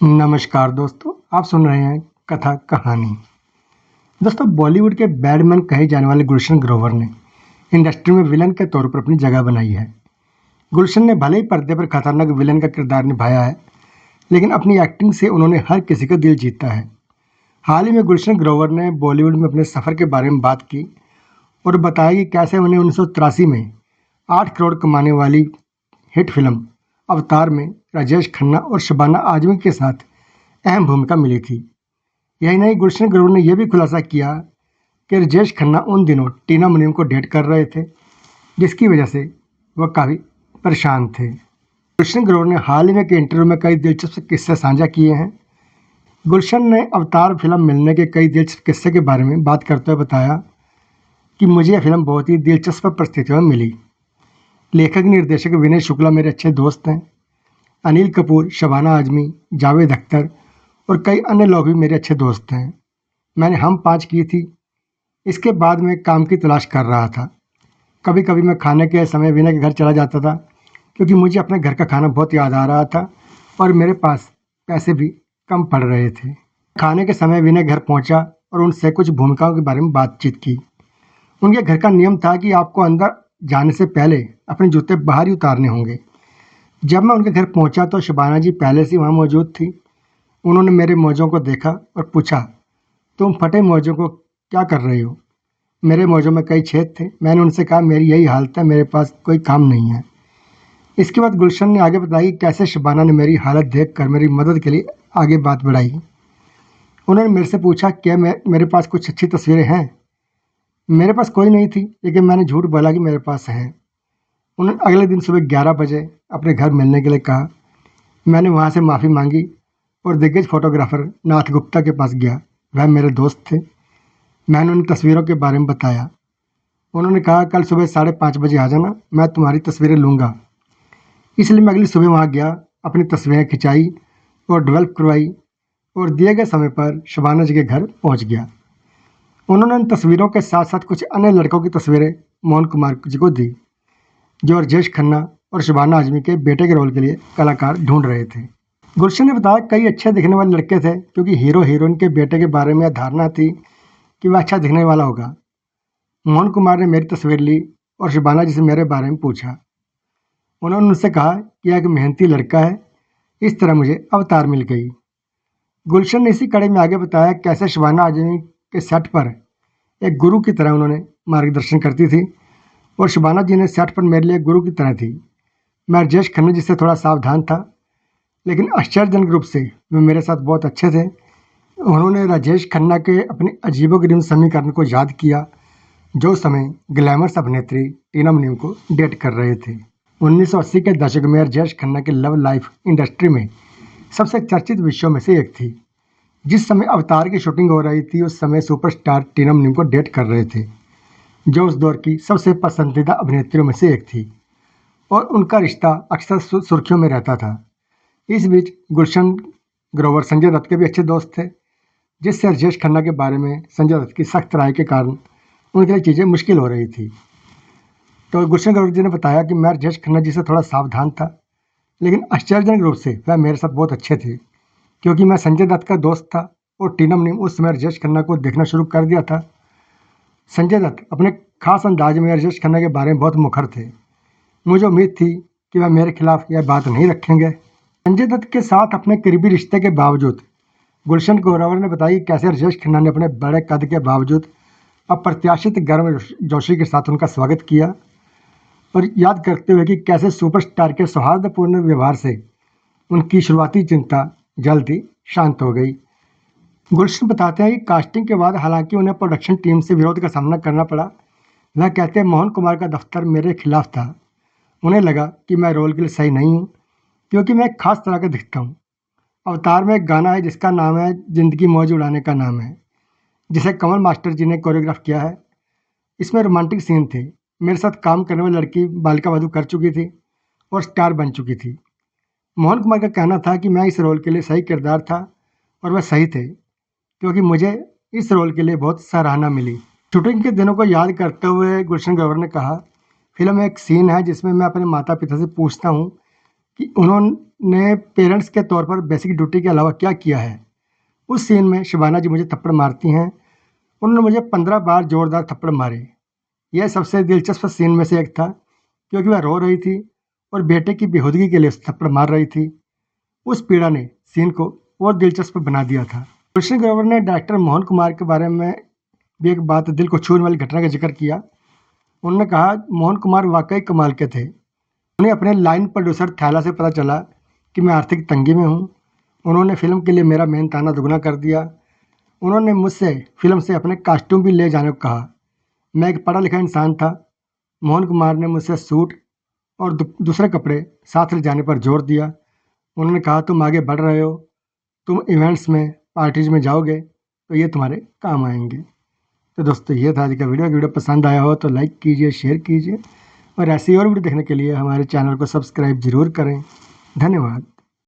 नमस्कार दोस्तों, आप सुन रहे हैं कथा कहानी। दोस्तों, बॉलीवुड के बैडमैन कहे जाने वाले गुलशन ग्रोवर ने इंडस्ट्री में विलन के तौर पर अपनी जगह बनाई है। गुलशन ने भले ही पर्दे पर खतरनाक विलन का किरदार निभाया है, लेकिन अपनी एक्टिंग से उन्होंने हर किसी का दिल जीता है। हाल ही में गुलशन ग्रोवर ने बॉलीवुड में अपने सफ़र के बारे में बात की और बताया कि कैसे उन्हें 1983 में 8 करोड़ कमाने वाली हिट फिल्म अवतार में राजेश खन्ना और शबाना आजमी के साथ अहम भूमिका मिली थी। यही नहीं, गुलशन ग्रोवर ने यह भी खुलासा किया कि राजेश खन्ना उन दिनों टीना मुनीम को डेट कर रहे थे, जिसकी वजह से वह काफ़ी परेशान थे। गुलशन ग्रोवर ने हाल ही में के इंटरव्यू में कई दिलचस्प किस्से साझा किए हैं। गुलशन ने अवतार फिल्म मिलने के कई दिलचस्प किस्से के बारे में बात करते हुए बताया कि मुझे यह फिल्म बहुत ही दिलचस्प परिस्थितियों में मिली। लेखक निर्देशक विनय शुक्ला मेरे अच्छे दोस्त हैं। अनिल कपूर, शबाना आजमी, जावेद अख्तर और कई अन्य लोग भी मेरे अच्छे दोस्त हैं। मैंने हम 5 की थी। इसके बाद मैं काम की तलाश कर रहा था। कभी कभी मैं खाने के समय विनय के घर चला जाता था, क्योंकि मुझे अपने घर का खाना बहुत याद आ रहा था और मेरे पास पैसे भी कम पड़ रहे थे। खाने के समय विनय घर पहुंचा और उनसे कुछ भूमिकाओं के बारे में बातचीत की। उनके घर का नियम था कि आपको अंदर जाने से पहले अपने जूते बाहर ही उतारने होंगे। जब मैं उनके घर पहुंचा तो शबाना जी पहले से वहां मौजूद थी। उन्होंने मेरे मौजों को देखा और पूछा, तुम फटे मौजों को क्या कर रही हो? मेरे मौजों में कई छेद थे। मैंने उनसे कहा, मेरी यही हालत है, मेरे पास कोई काम नहीं है। इसके बाद गुलशन ने आगे बताई कैसे शबाना ने मेरी हालत देखकर मेरी मदद के लिए आगे बात बढ़ाई। उन्होंने मेरे से पूछा, क्या मेरे पास कुछ अच्छी तस्वीरें हैं? मेरे पास कोई नहीं थी, लेकिन मैंने झूठ बोला कि मेरे पास हैं। उन्होंने अगले दिन सुबह 11 बजे अपने घर मिलने के लिए कहा। मैंने वहाँ से माफ़ी मांगी और दिग्गज फोटोग्राफर नाथ गुप्ता के पास गया। वह मेरे दोस्त थे। मैंने उन्हें तस्वीरों के बारे में बताया। उन्होंने कहा, कल सुबह 5:30 बजे आ जाना, मैं तुम्हारी तस्वीरें लूँगा। इसलिए मैं अगली सुबह वहाँ गया, अपनी तस्वीरें खिंचाई और डेवलप करवाई और दिए गए समय पर शबाना जी के घर पहुँच गया। उन्होंने उन तस्वीरों के साथ साथ कुछ अन्य लड़कों की तस्वीरें मोहन कुमार जी को दी, जो राजेश खन्ना और शबाना आजमी के बेटे के रोल के लिए कलाकार ढूंढ रहे थे। गुलशन ने बताया, कई अच्छे दिखने वाले लड़के थे, क्योंकि हीरो हीरोइन के बेटे के बारे में यह धारणा थी कि वह अच्छा दिखने वाला होगा। मोहन कुमार ने मेरी तस्वीर ली और शबाना जी से मेरे बारे में पूछा। उन्होंने उनसे कहा कि यह एक मेहनती लड़का है। इस तरह मुझे अवतार मिल गई। गुलशन ने इसी कड़ी में आगे बताया कैसे शबाना आजमी के सेट पर एक गुरु की तरह उन्होंने मार्गदर्शन करती थी और शबाना जी ने सेट पर मेरे लिए गुरु की तरह थी। मैं राजेश खन्ना जी से थोड़ा सावधान था, लेकिन आश्चर्यजनक रूप से वे मेरे साथ बहुत अच्छे थे। उन्होंने राजेश खन्ना के अपने अजीबोगरीब समीकरण को याद किया, जो उस समय ग्लैमरस अभिनेत्री टीना मुनीम को डेट कर रहे थे। 1980 के दशक में राजेश खन्ना की लव लाइफ इंडस्ट्री में सबसे चर्चित विषयों में से एक थी। जिस समय अवतार की शूटिंग हो रही थी, उस समय सुपरस्टार टीना मुनीम को डेट कर रहे थे, जो उस दौर की सबसे पसंदीदा अभिनेत्रियों में से एक थी और उनका रिश्ता अक्सर सुर्खियों में रहता था। इस बीच गुलशन ग्रोवर संजय दत्त के भी अच्छे दोस्त थे, जिससे राजेश खन्ना के बारे में संजय दत्त की सख्त राय के कारण उनके लिए चीज़ें मुश्किल हो रही थी। तो गुलशन ग्रोवर जी ने बताया कि मैं राजेश खन्ना जी से थोड़ा सावधान था, लेकिन आश्चर्यजनक रूप से वह मेरे साथ बहुत अच्छे थे, क्योंकि मैं संजय दत्त का दोस्त था और टीना मुनीम उस समय राजेश खन्ना को देखना शुरू कर दिया था। संजय दत्त अपने खास अंदाज में राजेश खन्ना के बारे में बहुत मुखर थे। मुझे उम्मीद थी कि वह मेरे खिलाफ यह बात नहीं रखेंगे। संजय दत्त के साथ अपने करीबी रिश्ते के बावजूद गुलशन ग्रोवर ने बताया कि कैसे राजेश खन्ना ने अपने बड़े कद के बावजूद अप्रत्याशित गर्मजोशी के साथ उनका स्वागत किया और याद करते हुए कि कैसे सुपरस्टार के सौहार्दपूर्ण व्यवहार से उनकी शुरुआती चिंता जल्द ही शांत हो गई। गुलशन बताते हैं कि कास्टिंग के बाद हालांकि उन्हें प्रोडक्शन टीम से विरोध का सामना करना पड़ा। वह कहते हैं, मोहन कुमार का दफ्तर मेरे खिलाफ था। उन्हें लगा कि मैं रोल के लिए सही नहीं हूँ, क्योंकि मैं एक खास तरह का दिखता हूँ। अवतार में एक गाना है जिसका नाम है जिंदगी मौज उड़ाने का नाम है, जिसे कमल मास्टर जी ने कोरियोग्राफ किया है। इसमें रोमांटिक सीन थे। मेरे साथ काम करने वाली लड़की बालिका वधू कर चुकी थी और स्टार बन चुकी थी। मोहन कुमार का कहना था कि मैं इस रोल के लिए सही किरदार था और वह सही थे, क्योंकि मुझे इस रोल के लिए बहुत सराहना मिली। शूटिंग के दिनों को याद करते हुए गुलशन ग्रोवर ने कहा, फिल्म में एक सीन है जिसमें मैं अपने माता पिता से पूछता हूँ कि ने पेरेंट्स के तौर पर बेसिक ड्यूटी के अलावा क्या किया है। उस सीन में शबाना जी मुझे थप्पड़ मारती हैं। उन्होंने मुझे 15 बार ज़ोरदार थप्पड़ मारे। यह सबसे दिलचस्प सीन में से एक था, क्योंकि वह रो रही थी और बेटे की बेहूदगी के लिए उसे थप्पड़ मार रही थी। उस पीड़ा ने सीन को और दिलचस्प बना दिया था। गुलशन ग्रोवर ने डायरेक्टर मोहन कुमार के बारे में भी एक बात दिल को छूने वाली घटना का जिक्र किया। उन्होंने कहा, मोहन कुमार वाकई कमाल के थे। उन्हें अपने लाइन प्रोड्यूसर थैला से पता चला कि मैं आर्थिक तंगी में हूँ। उन्होंने फिल्म के लिए मेरा मेहनताना दुगना कर दिया। उन्होंने मुझसे फिल्म से अपने कॉस्ट्यूम भी ले जाने को कहा। मैं एक पढ़ा लिखा इंसान था। मोहन कुमार ने मुझसे सूट और दूसरे कपड़े साथ ले जाने पर जोर दिया। उन्होंने कहा, तुम आगे बढ़ रहे हो, तुम इवेंट्स में पार्टीज़ में जाओगे तो ये तुम्हारे काम आएंगे। तो दोस्तों, ये था आज का वीडियो पसंद आया हो तो लाइक कीजिए, शेयर कीजिए और ऐसी और वीडियो देखने के लिए हमारे चैनल को सब्सक्राइब ज़रूर करें। धन्यवाद।